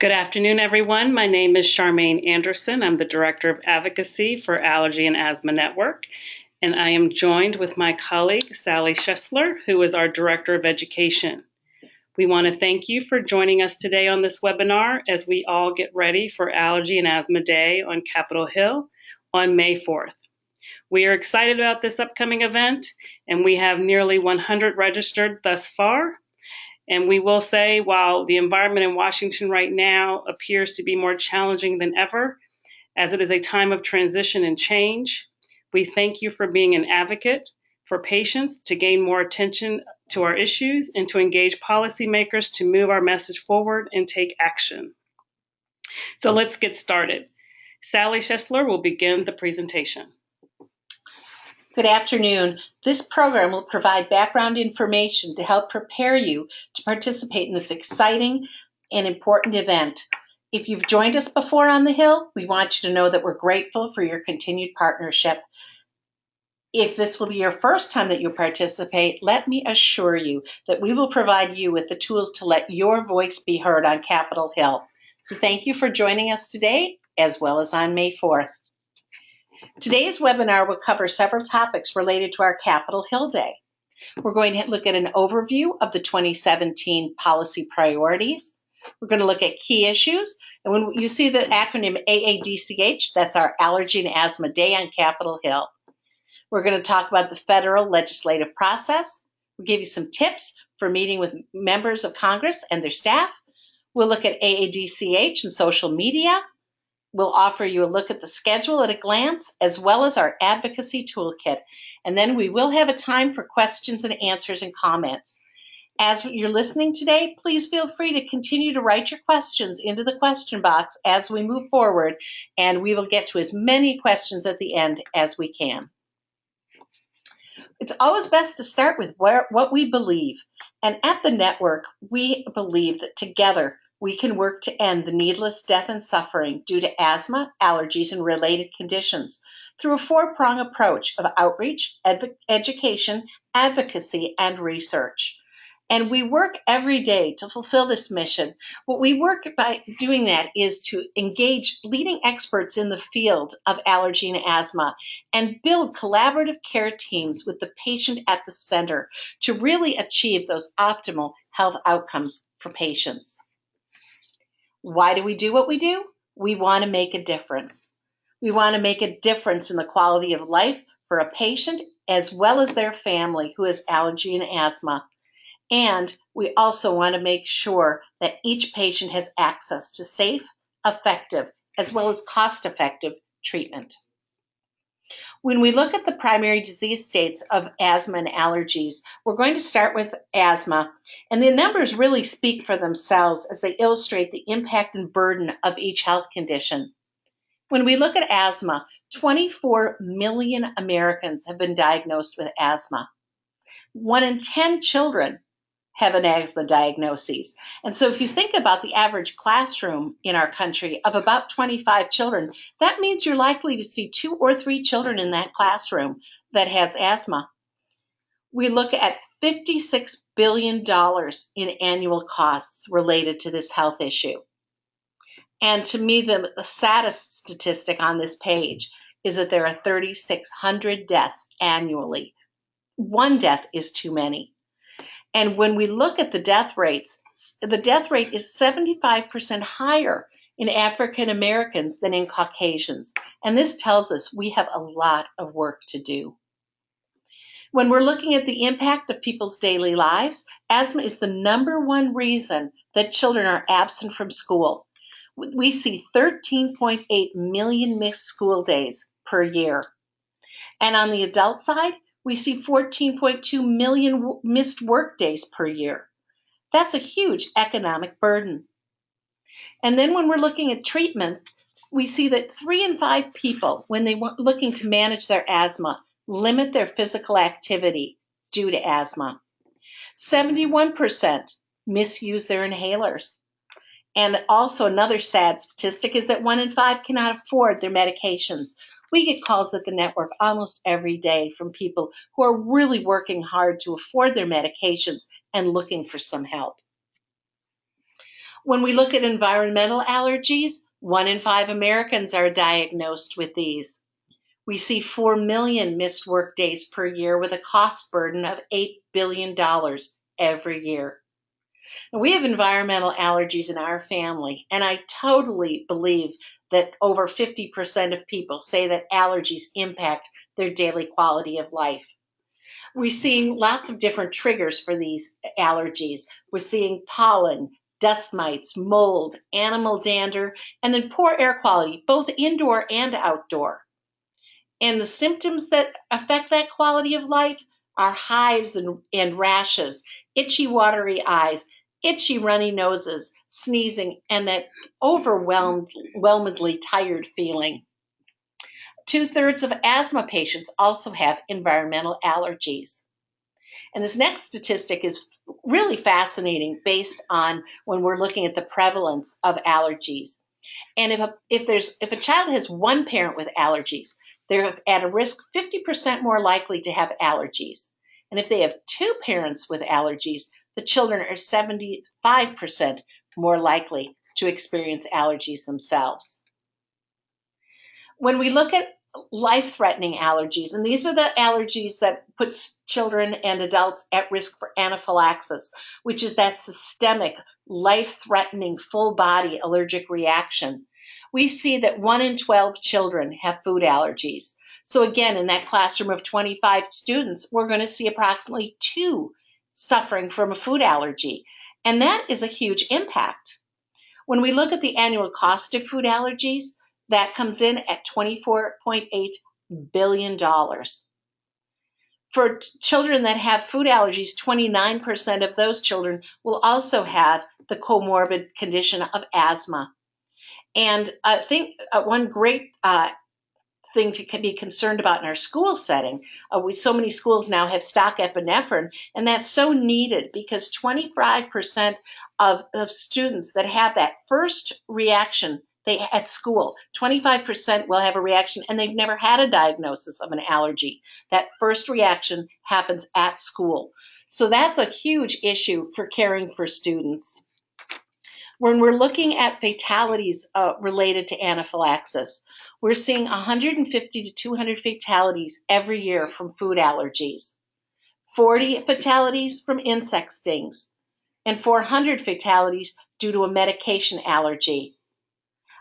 Good afternoon, everyone. My name is Charmaine Anderson. I'm the Director of Advocacy for Allergy and Asthma Network, and I am joined with my colleague, Sally Schessler, who is our Director of Education. We want to thank you for joining us today on this webinar as we all get ready for Allergy and Asthma Day on Capitol Hill on May 4th. We are excited about this upcoming event, and we have nearly 100 registered thus far. And we will say, while the environment in Washington right now appears to be more challenging than ever, as it is a time of transition and change, we thank you for being an advocate for patients to gain more attention to our issues and to engage policymakers to move our message forward and take action. So let's get started. Sally Schessler will begin the presentation. Good afternoon. This program will provide background information to help prepare you to participate in this exciting and important event. If you've joined us before on the Hill, we want you to know that we're grateful for your continued partnership. If this will be your first time that you participate, let me assure you that we will provide you with the tools to let your voice be heard on Capitol Hill. So thank you for joining us today, as well as on May 4th. Today's webinar will cover several topics related to our Capitol Hill Day. We're going to look at an overview of the 2017 policy priorities. We're going to look at key issues. And when you see the acronym AADCH, that's our Allergy and Asthma Day on Capitol Hill. We're going to talk about the federal legislative process. We'll give you some tips for meeting with members of Congress and their staff. We'll look at AADCH and social media. We'll offer you a look at the schedule at a glance, as well as our Advocacy Tool Kit. And then we will have a time for questions and answers and comments. As you're listening today, please feel free to continue to write your questions into the question box as we move forward, and we will get to as many questions at the end as we can. It's always best to start with what we believe. And at the network, we believe that together, we can work to end the needless death and suffering due to asthma, allergies, and related conditions through a four-pronged approach of outreach, education, advocacy, and research. And we work every day to fulfill this mission. What we work by doing that is to engage leading experts in the field of allergy and asthma and build collaborative care teams with the patient at the center to really achieve those optimal health outcomes for patients. Why do we do what we do? We want to make a difference. We want to make a difference in the quality of life for a patient as well as their family who has allergy and asthma. And we also want to make sure that each patient has access to safe, effective, as well as cost-effective treatment. When we look at the primary disease states of asthma and allergies, we're going to start with asthma. And the numbers really speak for themselves as they illustrate the impact and burden of each health condition. When we look at asthma, 24 million Americans have been diagnosed with asthma. 1 in 10 children have an asthma diagnosis. And so if you think about the average classroom in our country of about 25 children, that means you're likely to see 2 or 3 children in that classroom that has asthma. We look at $56 billion in annual costs related to this health issue. And to me, the saddest statistic on this page is that there are 3,600 deaths annually. One death is too many. And when we look at the death rates, the death rate is 75% higher in African Americans than in Caucasians. And this tells us we have a lot of work to do. When we're looking at the impact of people's daily lives, asthma is the #1 reason that children are absent from school. We see 13.8 million missed school days per year. And on the adult side, we see 14.2 million missed work days per year. That's a huge economic burden. And then when we're looking at treatment, we see that 3 in 5 people, when they're looking to manage their asthma, limit their physical activity due to asthma. 71% misuse their inhalers. And also another sad statistic is that 1 in 5 cannot afford their medications. We get calls at the network almost every day from people who are really working hard to afford their medications and looking for some help. When we look at environmental allergies, 1 in 5 Americans are diagnosed with these. We see 4 million missed work days per year with a cost burden of $8 billion every year. Now, we have environmental allergies in our family, and I totally believe that over 50% of people say that allergies impact their daily quality of life. We're seeing lots of different triggers for these allergies. We're seeing pollen, dust mites, mold, animal dander, and then poor air quality, both indoor and outdoor. And the symptoms that affect that quality of life are hives and rashes, itchy, watery eyes, itchy, runny noses, sneezing, and that overwhelmingly tired feeling. 2/3 of asthma patients also have environmental allergies. And this next statistic is really fascinating based on when we're looking at the prevalence of allergies. And if a child has one parent with allergies, they're at a risk 50% more likely to have allergies. And if they have two parents with allergies, the children are 75% more likely to experience allergies themselves. When we look at life-threatening allergies, and these are the allergies that put children and adults at risk for anaphylaxis, which is that systemic, life-threatening, full-body allergic reaction. We see that 1 in 12 children have food allergies. So again, in that classroom of 25 students, we're going to see approximately 2 suffering from a food allergy. And that is a huge impact. When we look at the annual cost of food allergies, that comes in at $24.8 billion. For children that have food allergies, 29% of those children will also have the comorbid condition of asthma. And I think one great thing to be concerned about in our school setting, so many schools now have stock epinephrine, and that's so needed because 25% of students that have that first reaction at school, 25% will have a reaction and they've never had a diagnosis of an allergy. That first reaction happens at school. So that's a huge issue for caring for students. When we're looking at fatalities related to anaphylaxis, we're seeing 150 to 200 fatalities every year from food allergies, 40 fatalities from insect stings, and 400 fatalities due to a medication allergy.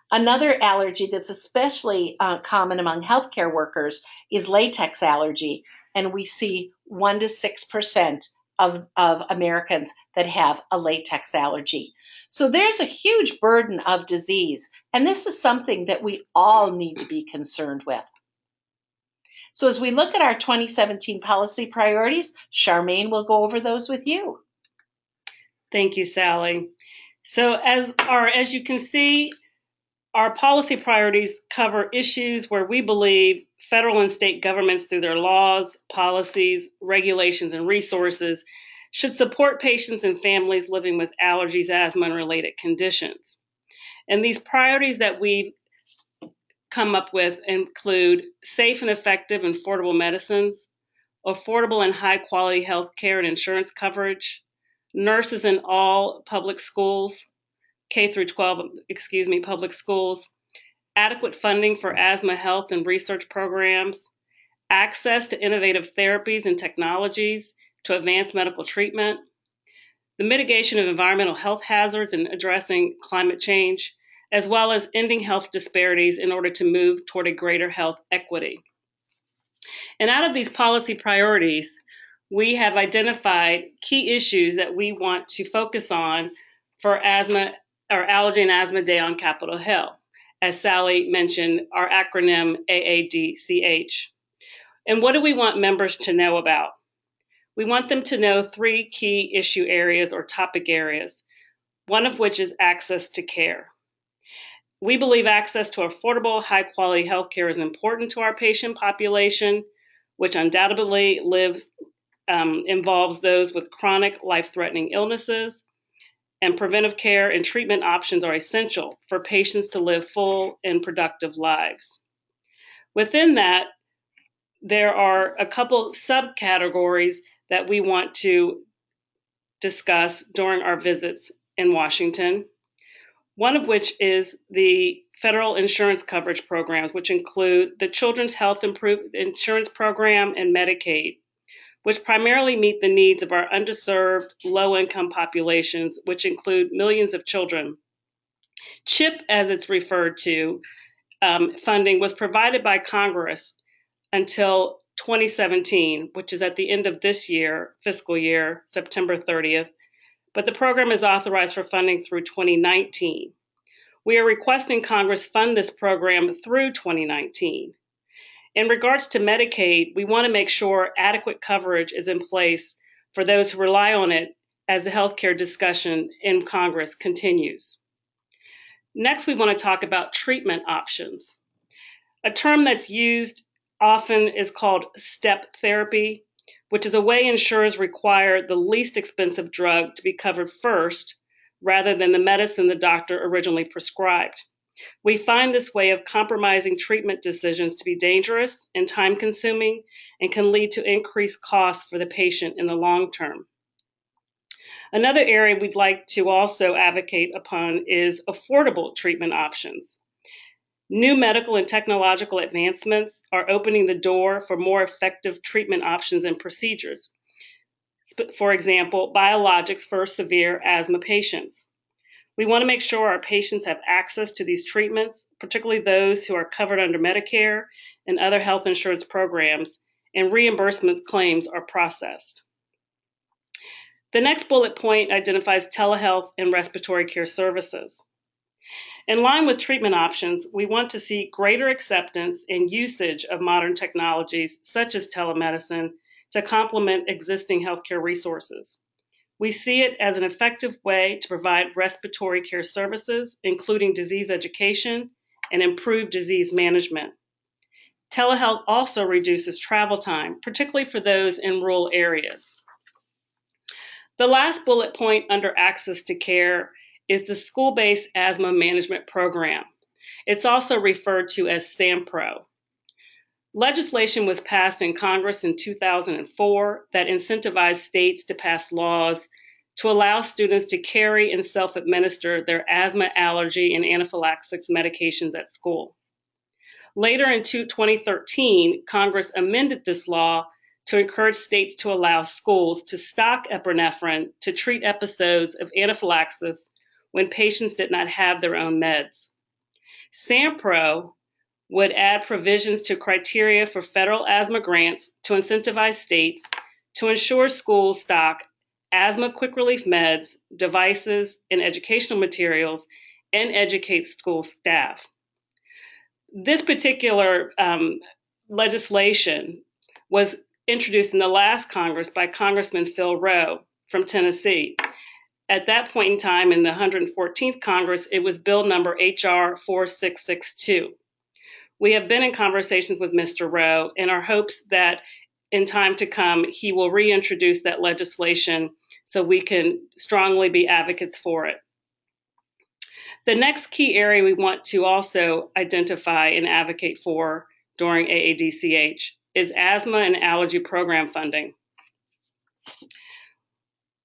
Another allergy that's especially common among healthcare workers is latex allergy, and we see 1 to 6% of Americans that have a latex allergy. So there's a huge burden of disease, and this is something that we all need to be concerned with. So as we look at our 2017 policy priorities, Charmaine will go over those with you. Thank you, Sally. So as you can see, our policy priorities cover issues where we believe federal and state governments, through their laws, policies, regulations, and resources, should support patients and families living with allergies, asthma, and related conditions. And these priorities that we've come up with include safe and effective and affordable medicines, affordable and high-quality health care and insurance coverage, nurses in all public schools, K through 12, public schools, adequate funding for asthma health and research programs, access to innovative therapies and technologies to advance medical treatment, the mitigation of environmental health hazards and addressing climate change, as well as ending health disparities in order to move toward a greater health equity. And out of these policy priorities, we have identified key issues that we want to focus on for asthma or Allergy and Asthma Day on Capitol Hill. As Sally mentioned, our acronym AADCH. And what do we want members to know about? We want them to know 3 key issue areas or topic areas, one of which is access to care. We believe access to affordable, high-quality health care is important to our patient population, which undoubtedly involves those with chronic, life-threatening illnesses, and preventive care and treatment options are essential for patients to live full and productive lives. Within that, there are a couple subcategories that we want to discuss during our visits in Washington. one of which is the federal insurance coverage programs, which include the Children's Health Insurance Program and Medicaid, which primarily meet the needs of our underserved, low-income populations, which include millions of children. CHIP, as it's referred to, funding was provided by Congress until 2017, which is at the end of this year, fiscal year, September 30th, but the program is authorized for funding through 2019. We are requesting Congress fund this program through 2019. In regards to Medicaid, we want to make sure adequate coverage is in place for those who rely on it as the healthcare discussion in Congress continues. Next, we want to talk about treatment options. A term that's used often is called step therapy, which is a way insurers require the least expensive drug to be covered first, rather than the medicine the doctor originally prescribed. We find this way of compromising treatment decisions to be dangerous and time-consuming and can lead to increased costs for the patient in the long term. Another area we'd like to also advocate upon is affordable treatment options. New medical and technological advancements are opening the door for more effective treatment options and procedures. For example, biologics for severe asthma patients. We want to make sure our patients have access to these treatments, particularly those who are covered under Medicare and other health insurance programs, and reimbursement claims are processed. The next bullet point identifies telehealth and respiratory care services. In line with treatment options, we want to see greater acceptance and usage of modern technologies such as telemedicine to complement existing healthcare resources. We see it as an effective way to provide respiratory care services, including disease education and improved disease management. Telehealth also reduces travel time, particularly for those in rural areas. The last bullet point under access to care is the School-Based Asthma Management Program. It's also referred to as SAMPRO. Legislation was passed in Congress in 2004 that incentivized states to pass laws to allow students to carry and self-administer their asthma, allergy, and anaphylaxis medications at school. Later in 2013, Congress amended this law to encourage states to allow schools to stock epinephrine to treat episodes of anaphylaxis when patients did not have their own meds. SAMPRO would add provisions to criteria for federal asthma grants to incentivize states to ensure schools stock asthma quick relief meds, devices, and educational materials, and educate school staff. This particular legislation was introduced in the last Congress by Congressman Phil Rowe from Tennessee. At that point in time, in the 114th Congress, it was bill number HR 4662. We have been in conversations with Mr. Rowe in our hopes that in time to come, he will reintroduce that legislation so we can strongly be advocates for it. The next key area we want to also identify and advocate for during AADCH is asthma and allergy program funding.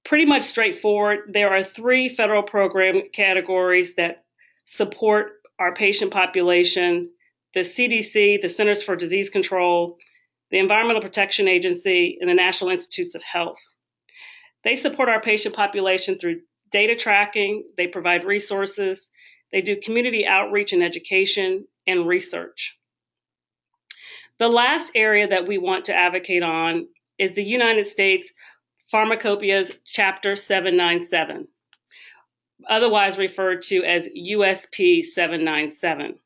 Pretty much straightforward. There are 3 federal program categories that support our patient population: the CDC, the Centers for Disease Control, the Environmental Protection Agency, and the National Institutes of Health. They support our patient population through data tracking, they provide resources, they do community outreach and education, and research. The last area that we want to advocate on is the United States Pharmacopoeia's Chapter 797, otherwise referred to as USP 797.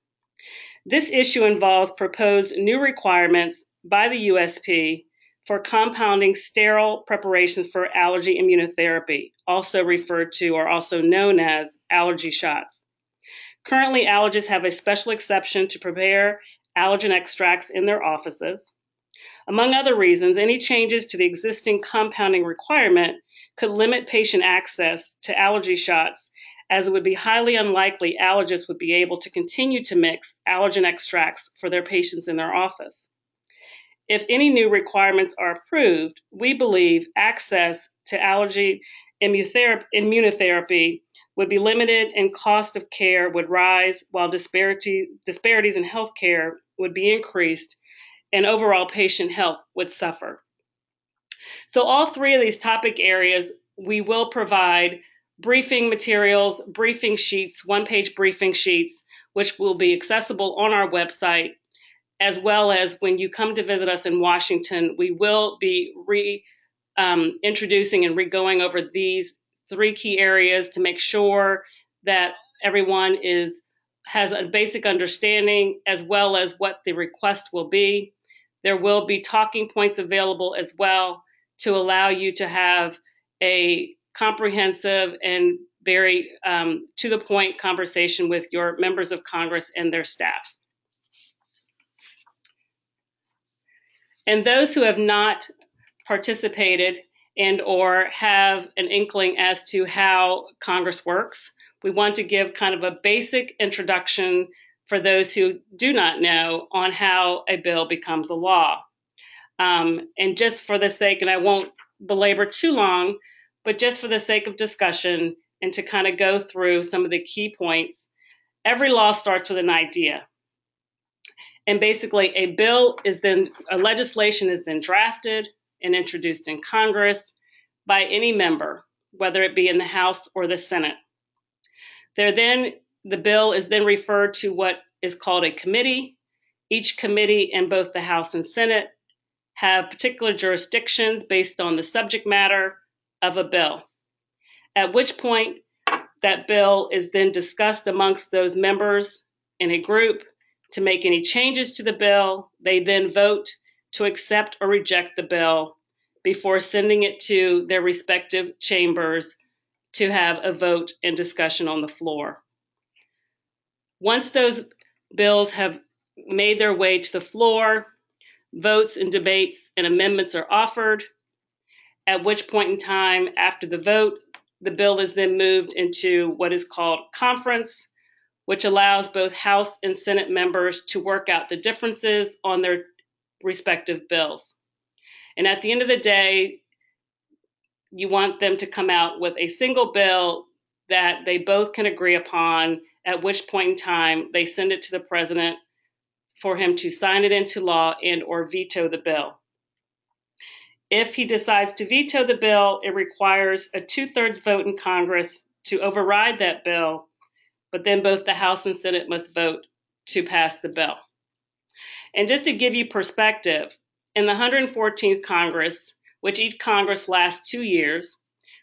This issue involves proposed new requirements by the USP for compounding sterile preparations for allergy immunotherapy, also referred to or also known as allergy shots. Currently, allergists have a special exception to prepare allergen extracts in their offices. Among other reasons, any changes to the existing compounding requirement could limit patient access to allergy shots, as it would be highly unlikely allergists would be able to continue to mix allergen extracts for their patients in their office. If any new requirements are approved, we believe access to allergy immunotherapy would be limited and cost of care would rise while disparities in healthcare would be increased and overall patient health would suffer. So all three of these topic areas, we will provide briefing materials, briefing sheets, one-page briefing sheets, which will be accessible on our website, as well as when you come to visit us in Washington, we will be introducing and going over these three key areas to make sure that everyone has a basic understanding as well as what the request will be. There will be talking points available as well to allow you to have a comprehensive and very to the point conversation with your members of Congress and their staff. And those who have not participated and or have an inkling as to how Congress works, we want to give kind of a basic introduction for those who do not know on how a bill becomes a law. And just for the sake, and I won't belabor too long, but just for the sake of discussion and to kind of go through some of the key points, every law starts with an idea. And basically a legislation is then drafted and introduced in Congress by any member, whether it be in the House or the Senate. The bill is then referred to what is called a committee. Each committee in both the House and Senate have particular jurisdictions based on the subject matter of a bill, at which point that bill is then discussed amongst those members in a group to make any changes to the bill. They then vote to accept or reject the bill before sending it to their respective chambers to have a vote and discussion on the floor. Once those bills have made their way to the floor, votes and debates and amendments are offered, at which point in time after the vote, the bill is then moved into what is called conference, which allows both House and Senate members to work out the differences on their respective bills. And at the end of the day, you want them to come out with a single bill that they both can agree upon, at which point in time they send it to the president for him to sign it into law and or veto the bill. If he decides to veto the bill, it requires a 2/3 vote in Congress to override that bill, but then both the House and Senate must vote to pass the bill. And just to give you perspective, in the 114th Congress, which each Congress lasts 2 years,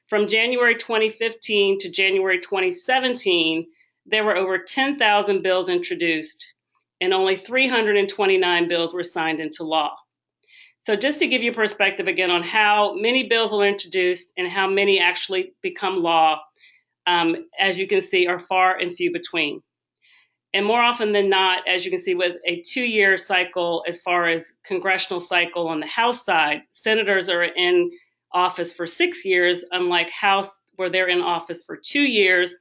from January 2015 to January 2017, there were over 10,000 bills introduced, and only 329 bills were signed into law. So just to give you perspective again on how many bills are introduced and how many actually become law, as you can see, are far and few between. And more often than not, as you can see with a 2-year cycle, as far as congressional cycle on the House side, senators are in office for 6 years, unlike House where they're in office for 2 years.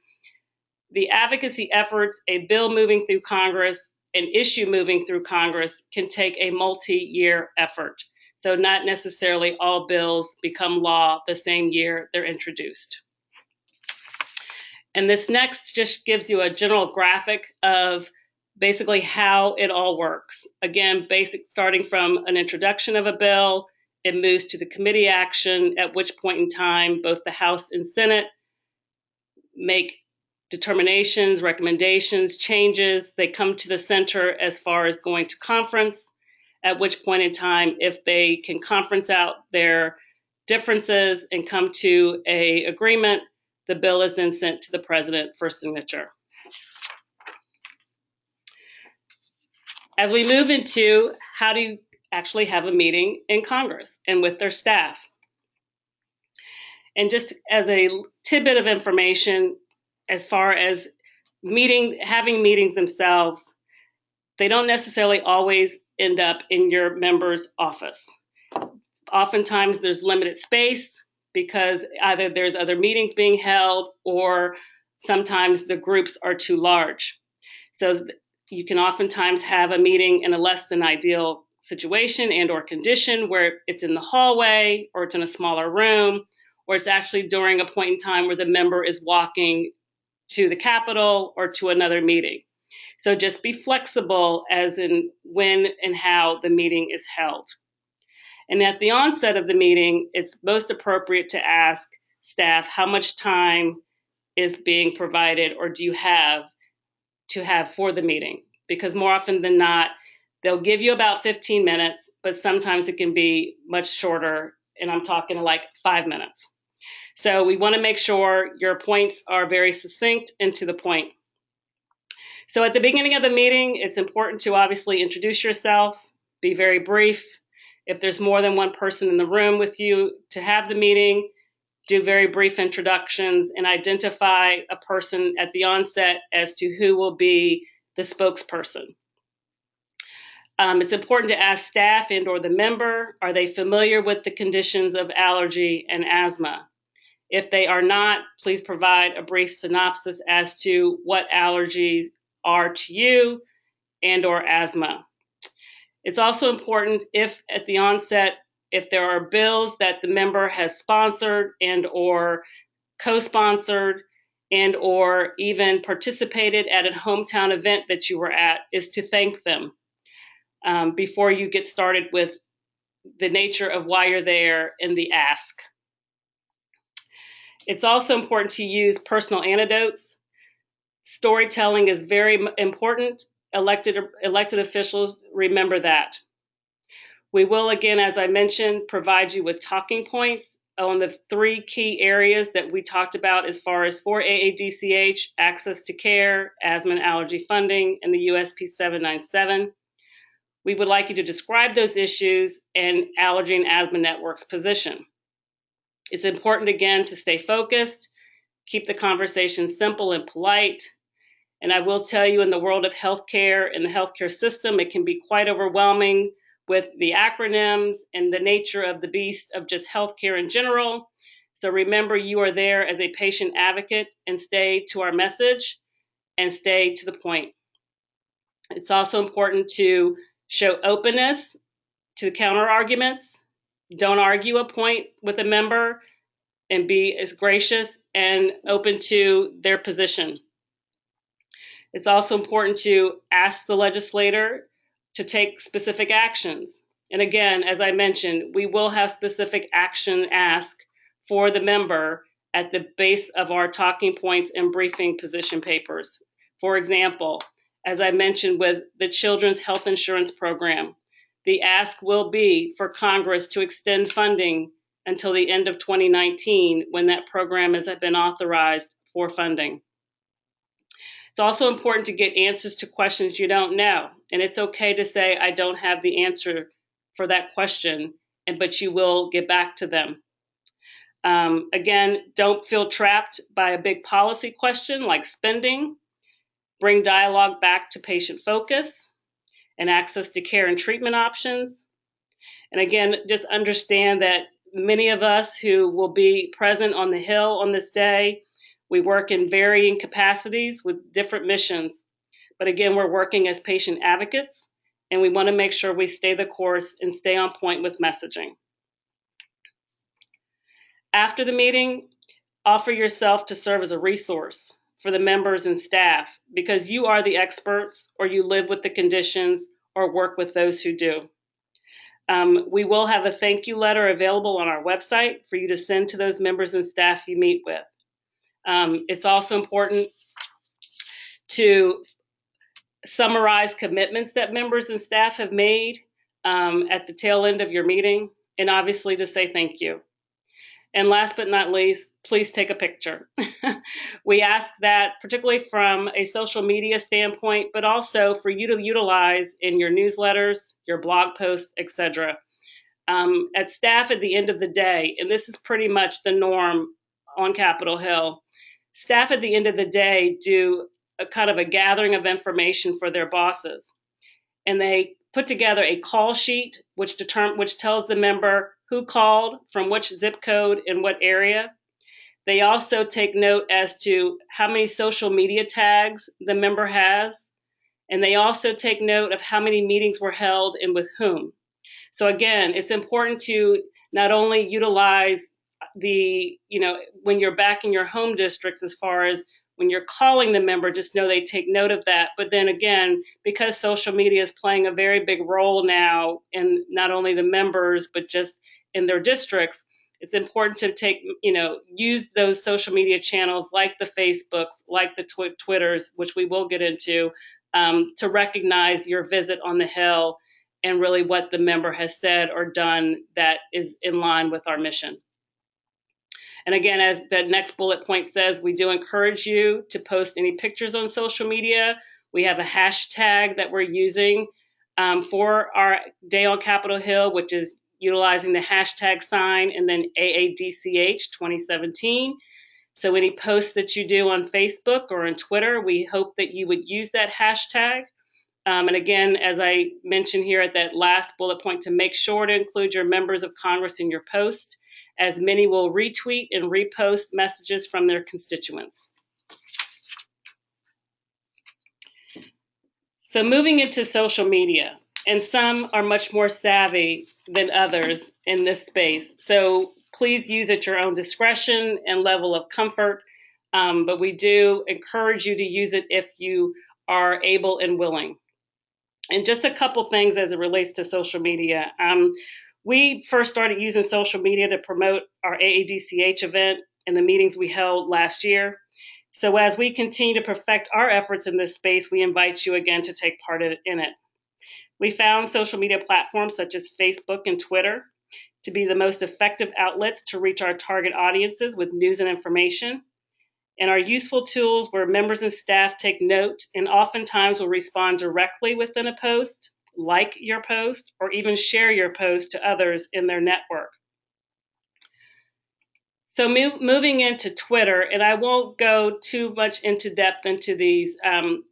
The advocacy efforts, a bill moving through Congress, an issue moving through Congress can take a multi-year effort. So not necessarily all bills become law the same year they're introduced. And this next just gives you a general graphic of basically how it all works. Again, starting from an introduction of a bill, it moves to the committee action, at which point in time both the House and Senate make determinations, recommendations, changes. They come to the center as far as going to conference, at which point in time, if they can conference out their differences and come to an agreement, the bill is then sent to the president for signature. As we move into how do you actually have a meeting in Congress and with their staff. And just as a tidbit of information, as far as having meetings themselves, they don't necessarily always end up in your member's office. Oftentimes there's limited space because either there's other meetings being held or sometimes the groups are too large. So you can oftentimes have a meeting in a less than ideal situation and or condition where it's in the hallway or it's in a smaller room, or it's actually during a point in time where the member is walking to the Capitol or to another meeting. So just be flexible as in when and how the meeting is held. And at the onset of the meeting, it's most appropriate to ask staff how much time is being provided or do you have to have for the meeting? Because more often than not, they'll give you about 15 minutes, but sometimes it can be much shorter, and I'm talking like 5 minutes. So we want to make sure your points are very succinct and to the point. So at the beginning of the meeting, it's important to obviously introduce yourself, be very brief. If there's more than one person in the room with you to have the meeting, do very brief introductions and identify a person at the onset as to who will be the spokesperson. It's important to ask staff and or the member, are they familiar with the conditions of allergy and asthma? If they are not, please provide a brief synopsis as to what allergies are to you and or asthma. It's also important if at the onset, if there are bills that the member has sponsored and or co-sponsored and or even participated at a hometown event that you were at, is to thank them before you get started with the nature of why you're there and the ask. It's also important to use personal anecdotes. Storytelling is very important. Elected officials, remember that. We will, again, as I mentioned, provide you with talking points on the 3 key areas that we talked about as far as for AADCH, access to care, asthma and allergy funding, and the USP 797. We would like you to describe those issues and Allergy and Asthma Network's position. It's important, again, to stay focused, keep the conversation simple and polite. And I will tell you, in the world of healthcare and the healthcare system, it can be quite overwhelming with the acronyms and the nature of the beast of just healthcare in general. So remember, you are there as a patient advocate, and stay to our message and stay to the point. It's also important to show openness to counter arguments. Don't argue a point with a member, and be as gracious and open to their position. It's also important to ask the legislator to take specific actions. And again, as I mentioned, we will have specific action ask for the member at the base of our talking points and briefing position papers. For example, as I mentioned with the Children's Health Insurance Program, the ask will be for Congress to extend funding until the end of 2019 when that program has been authorized for funding. It's also important to get answers to questions you don't know. And it's okay to say, I don't have the answer for that question, but you will get back to them. Again, don't feel trapped by a big policy question like spending. Bring dialogue back to patient focus and access to care and treatment options. And again, just understand that many of us who will be present on the Hill on this day, we work in varying capacities with different missions. But again, we're working as patient advocates, and we want to make sure we stay the course and stay on point with messaging. After the meeting, offer yourself to serve as a resource for the members and staff, because you are the experts, or you live with the conditions or work with those who do. We will have a thank you letter available on our website for you to send to those members and staff you meet with. It's also important to summarize commitments that members and staff have made at the tail end of your meeting, and obviously to say thank you. And last but not least, please take a picture. We ask that particularly from a social media standpoint, but also for you to utilize in your newsletters, your blog posts, etc. At staff at the end of the day, and this is pretty much the norm on Capitol Hill, staff at the end of the day do a kind of a gathering of information for their bosses. And they put together a call sheet, which tells the member who called, from which zip code, in what area. They also take note as to how many social media tags the member has. And they also take note of how many meetings were held and with whom. So again, it's important to not only utilize when you're back in your home districts, as far as when you're calling the member, just know they take note of that. But then again, because social media is playing a very big role now in not only the members, but just in their districts, it's important to use those social media channels like the Facebooks, like the Twitters, which we will get into, to recognize your visit on the Hill and really what the member has said or done that is in line with our mission. And again, as the next bullet point says, we do encourage you to post any pictures on social media. We have a hashtag that we're using for our Day on Capitol Hill, which is utilizing the hashtag sign and then AADCH 2017. So any posts that you do on Facebook or on Twitter, we hope that you would use that hashtag. And again, as I mentioned here at that last bullet point, to make sure to include your members of Congress in your post, as many will retweet and repost messages from their constituents. So moving into social media, and some are much more savvy than others in this space. So please use at your own discretion and level of comfort, but we do encourage you to use it if you are able and willing. And just a couple things as it relates to social media. We first started using social media to promote our AADCH event and the meetings we held last year. So as we continue to perfect our efforts in this space, we invite you again to take part in it. We found social media platforms such as Facebook and Twitter to be the most effective outlets to reach our target audiences with news and information, and are useful tools where members and staff take note and oftentimes will respond directly within a post, like your post, or even share your post to others in their network. So moving into Twitter, and I won't go too much into depth into these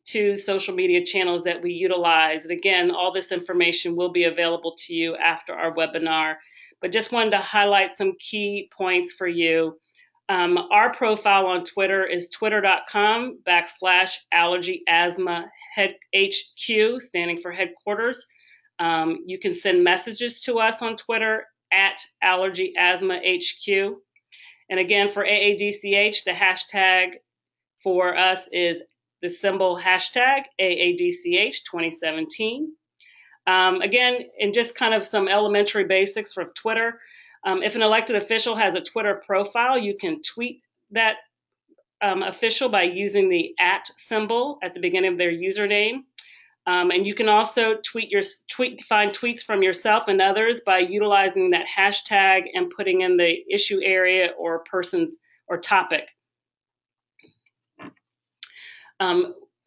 two social media channels that we utilize. And again, all this information will be available to you after our webinar, but just wanted to highlight some key points for you. Our profile on Twitter is twitter.com/Allergy Asthma HQ, standing for headquarters. You can send messages to us on Twitter at Allergy Asthma HQ. And again, for AADCH, the hashtag for us is the symbol hashtag AADCH 2017. Again, and just kind of some elementary basics for Twitter. If an elected official has a Twitter profile, you can tweet that official by using the @ symbol at the beginning of their username. And you can also find tweets from yourself and others by utilizing that hashtag and putting in the issue area or persons or topic.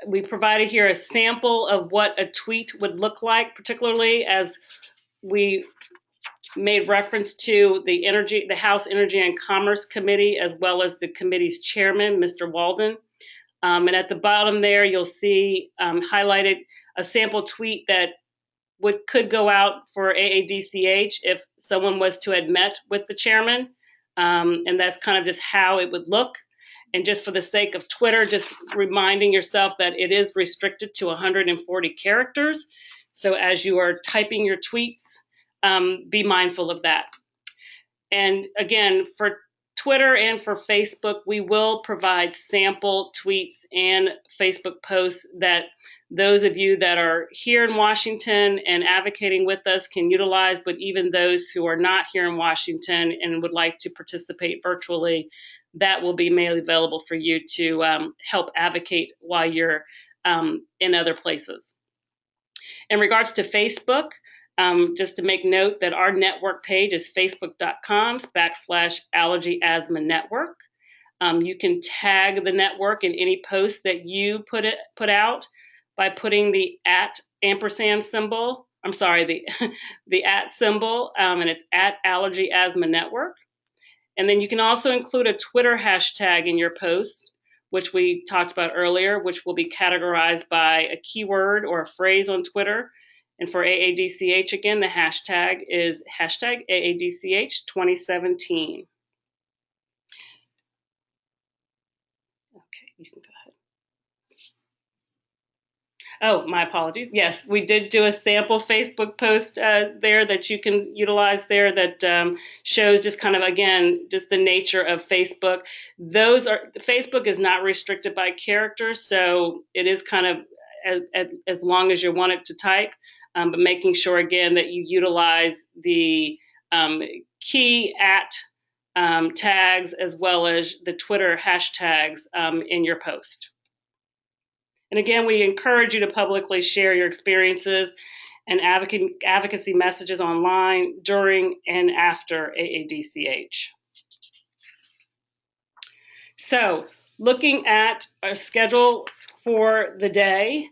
We provided here a sample of what a tweet would look like, particularly as we made reference to the House Energy and Commerce Committee, as well as the committee's chairman, Mr. Walden. And at the bottom there, you'll see highlighted a sample tweet that could go out for AADCH if someone was to have met with the chairman. And that's kind of just how it would look. And just for the sake of Twitter, just reminding yourself that it is restricted to 140 characters. So as you are typing your tweets, be mindful of that. And again, for Twitter and for Facebook, we will provide sample tweets and Facebook posts that those of you that are here in Washington and advocating with us can utilize, but even those who are not here in Washington and would like to participate virtually, that will be made available for you to help advocate while you're in other places. In regards to Facebook, just to make note that our network page is facebook.com/Allergy Asthma Network. You can tag the network in any post that you put out by putting the @ symbol. I'm sorry, the @ symbol, and it's @Allergy Asthma Network. And then you can also include a Twitter hashtag in your post, which we talked about earlier, which will be categorized by a keyword or a phrase on Twitter. And for AADCH, again, the hashtag is hashtag AADCH 2017. Okay, you can go Oh, my apologies. Yes, we did do a sample Facebook post there that you can utilize there that shows just kind of, again, just the nature of Facebook. Facebook is not restricted by characters, so it is kind of as long as you want it to type, but making sure, again, that you utilize the key at tags as well as the Twitter hashtags in your post. And again, we encourage you to publicly share your experiences and advocacy messages online during and after AADCH. So, looking at our schedule for the day,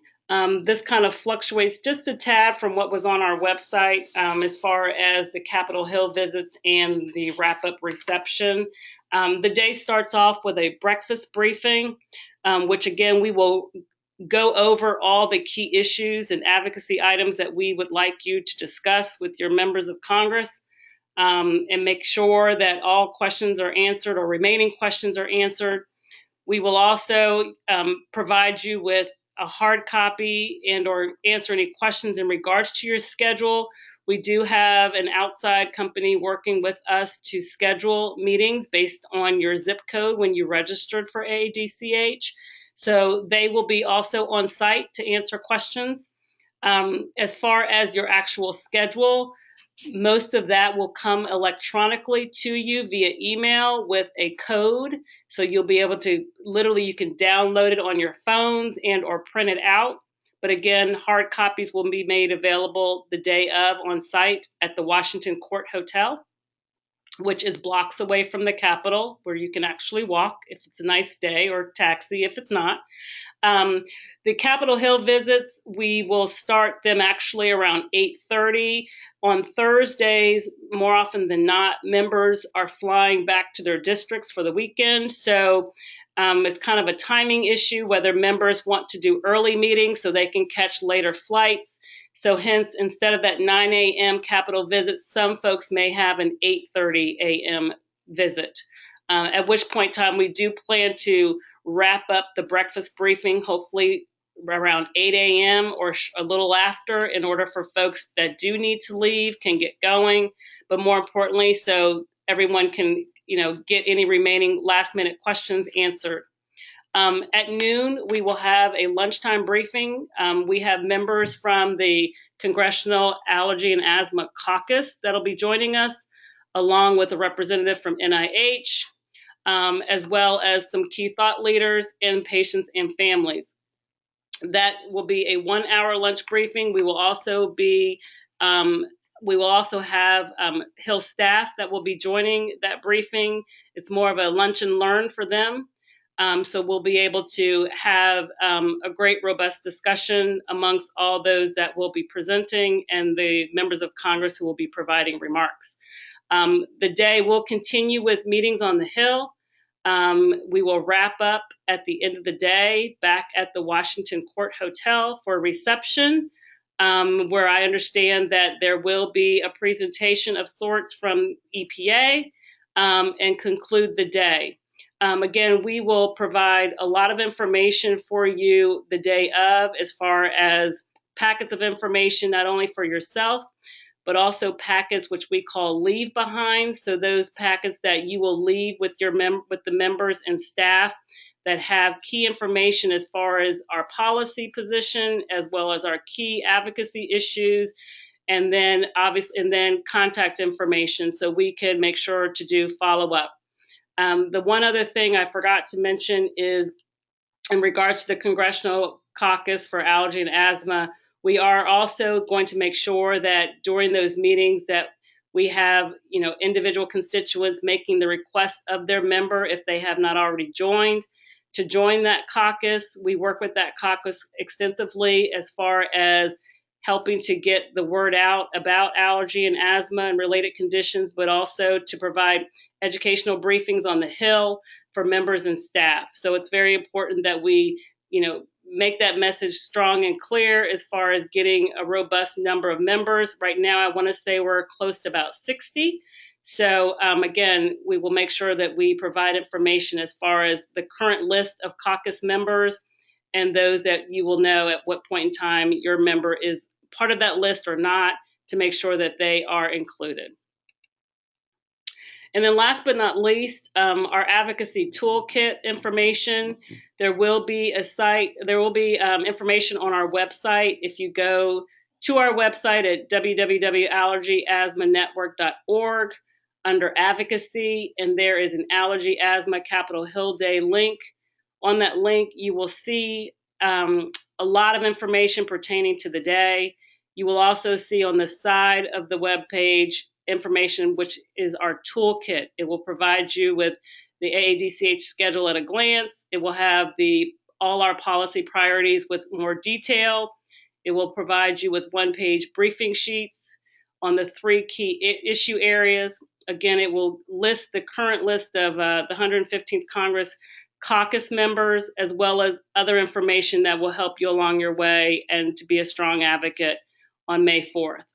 this kind of fluctuates just a tad from what was on our website as far as the Capitol Hill visits and the wrap-up reception. The day starts off with a breakfast briefing, which again, we will go over all the key issues and advocacy items that we would like you to discuss with your members of Congress, and make sure that all questions are answered or remaining questions are answered. We will also provide you with a hard copy and or answer any questions in regards to your schedule. We do have an outside company working with us to schedule meetings based on your zip code when you registered for AADCH. So they will be also on site to answer questions. As far as your actual schedule, most of that will come electronically to you via email with a code. So you'll be able to literally, you can download it on your phones and or print it out. But again, hard copies will be made available the day of on site at the Washington Court Hotel, which is blocks away from the Capitol, where you can actually walk if it's a nice day, or taxi if it's not. The Capitol Hill visits, we will start them actually around 8:30. On Thursdays, more often than not, members are flying back to their districts for the weekend. So it's kind of a timing issue whether members want to do early meetings so they can catch later flights. So hence, instead of that 9 a.m. Capitol visit, some folks may have an 8:30 a.m. visit, at which point in time we do plan to wrap up the breakfast briefing, hopefully around 8 a.m. or a little after, in order for folks that do need to leave can get going, but more importantly, so everyone can, get any remaining last minute questions answered. At noon, we will have a lunchtime briefing. We have members from the Congressional Allergy and Asthma Caucus that'll be joining us, along with a representative from NIH, as well as some key thought leaders and patients and families. That will be a 1-hour lunch briefing. We will also have Hill staff that will be joining that briefing. It's more of a lunch and learn for them. So we'll be able to have a great, robust discussion amongst all those that will be presenting and the members of Congress who will be providing remarks. The day will continue with meetings on the Hill. We will wrap up at the end of the day back at the Washington Court Hotel for a reception, where I understand that there will be a presentation of sorts from EPA, and conclude the day. Again, we will provide a lot of information for you the day of, as far as packets of information, not only for yourself, but also packets which we call leave behinds. So those packets that you will leave with with the members and staff that have key information as far as our policy position, as well as our key advocacy issues, and then contact information so we can make sure to do follow-up. The one other thing I forgot to mention is in regards to the Congressional Caucus for Allergy and Asthma, we are also going to make sure that during those meetings that we have, individual constituents making the request of their member, if they have not already joined, to join that caucus. We work with that caucus extensively as far as helping to get the word out about allergy and asthma and related conditions, but also to provide educational briefings on the Hill for members and staff. So it's very important that we, make that message strong and clear as far as getting a robust number of members. Right now, I want to say we're close to about 60. So again, we will make sure that we provide information as far as the current list of caucus members, and those that you will know at what point in time your member is part of that list or not, to make sure that they are included. And then last but not least, our Advocacy Tool Kit information. There will be information on our website. If you go to our website at www.allergyasthmanetwork.org under Advocacy, and there is an Allergy Asthma Capitol Hill Day link. On that link, you will see a lot of information pertaining to the day. You will also see on the side of the web page information, which is our toolkit. It will provide you with the AADCH schedule at a glance. It will have all our policy priorities with more detail. It will provide you with one-page briefing sheets on the 3 key issue areas. Again, it will list the current list of the 115th Congress caucus members, as well as other information that will help you along your way and to be a strong advocate on May 4th.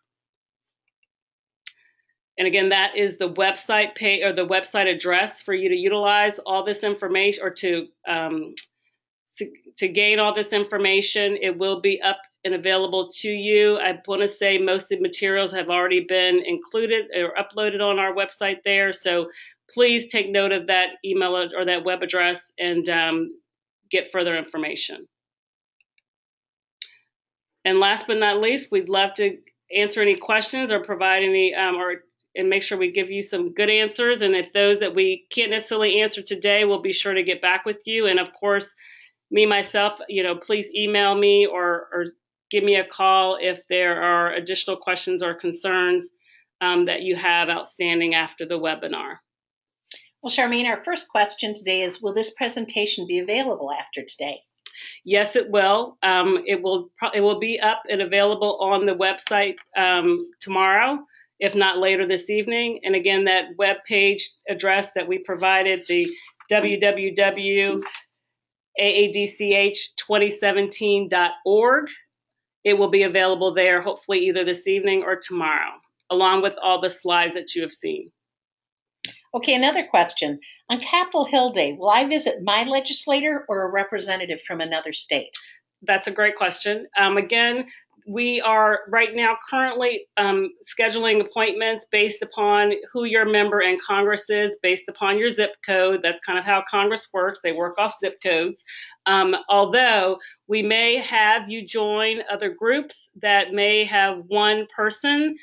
And again, that is the website page or the website address for you to utilize all this information, or to gain all this information. It will be up and available to you. I want to say most of the materials have already been included or uploaded on our website there. So please take note of that email or that web address and get further information. And last but not least, we'd love to answer any questions or provide any and make sure we give you some good answers. And if those that we can't necessarily answer today, we'll be sure to get back with you. And of course, myself, please email me or give me a call if there are additional questions or concerns that you have outstanding after the webinar. Well, Charmaine, our first question today is, will this presentation be available after today? Yes, it will. It will be up and available on the website tomorrow, if not later this evening. And again, that web page address that we provided, the www.aadch2017.org, it will be available there hopefully either this evening or tomorrow, along with all the slides that you have seen. Okay, another question. On Capitol Hill Day, will I visit my legislator or a representative from another state? That's a great question. Again, we are right now currently scheduling appointments based upon who your member in Congress is, based upon your zip code. That's kind of how Congress works. They work off zip codes. Although we may have you join other groups that may have one person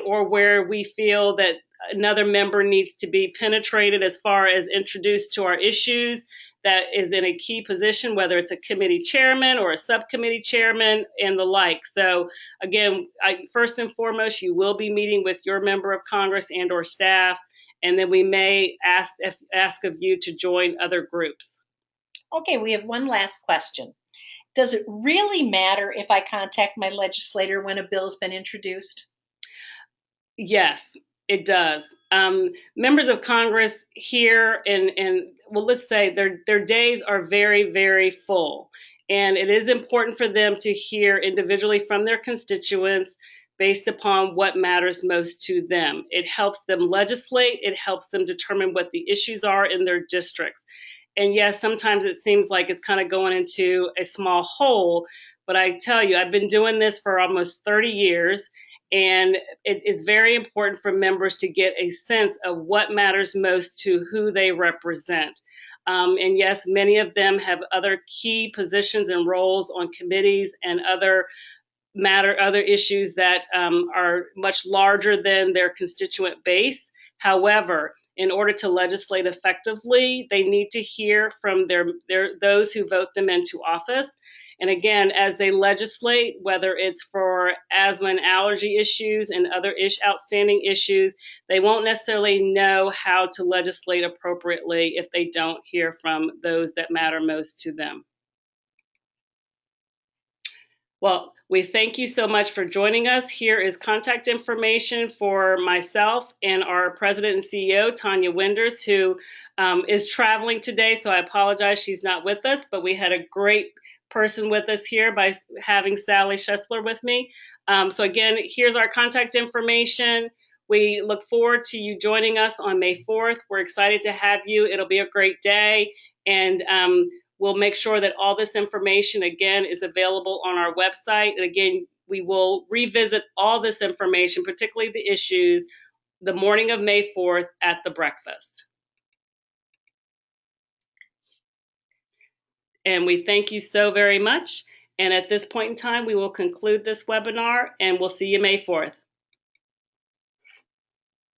or where we feel that another member needs to be penetrated as far as introduced to our issues, that is in a key position, whether it's a committee chairman or a subcommittee chairman and the like. So again, first and foremost, you will be meeting with your member of Congress and or staff, and then we may ask of you to join other groups. Okay, we have one last question. Does it really matter if I contact my legislator when a bill has been introduced? Yes, it does. Members of Congress here well, let's say their days are very, very full. And it is important for them to hear individually from their constituents based upon what matters most to them. It helps them legislate. It helps them determine what the issues are in their districts. And yes, sometimes it seems like it's kind of going into a small hole. But I tell you, I've been doing this for almost 30 years. And it's very important for members to get a sense of what matters most to who they represent. And yes, many of them have other key positions and roles on committees and other issues that are much larger than their constituent base. However, in order to legislate effectively, they need to hear from those who vote them into office. And again, as they legislate, whether it's for asthma and allergy issues and other outstanding issues, they won't necessarily know how to legislate appropriately if they don't hear from those that matter most to them. Well, we thank you so much for joining us. Here is contact information for myself and our president and CEO, Tanya Winders, who is traveling today. So I apologize she's not with us, but we had a great person with us here by having Sally Shessler with me. So again, here's our contact information. We look forward to you joining us on May 4th. We're excited to have you. It'll be a great day. And We'll make sure that all this information, again, is available on our website. And again, we will revisit all this information, particularly the issues, the morning of May 4th at the breakfast. And we thank you so very much. And at this point in time, we will conclude this webinar, and we'll see you May 4th.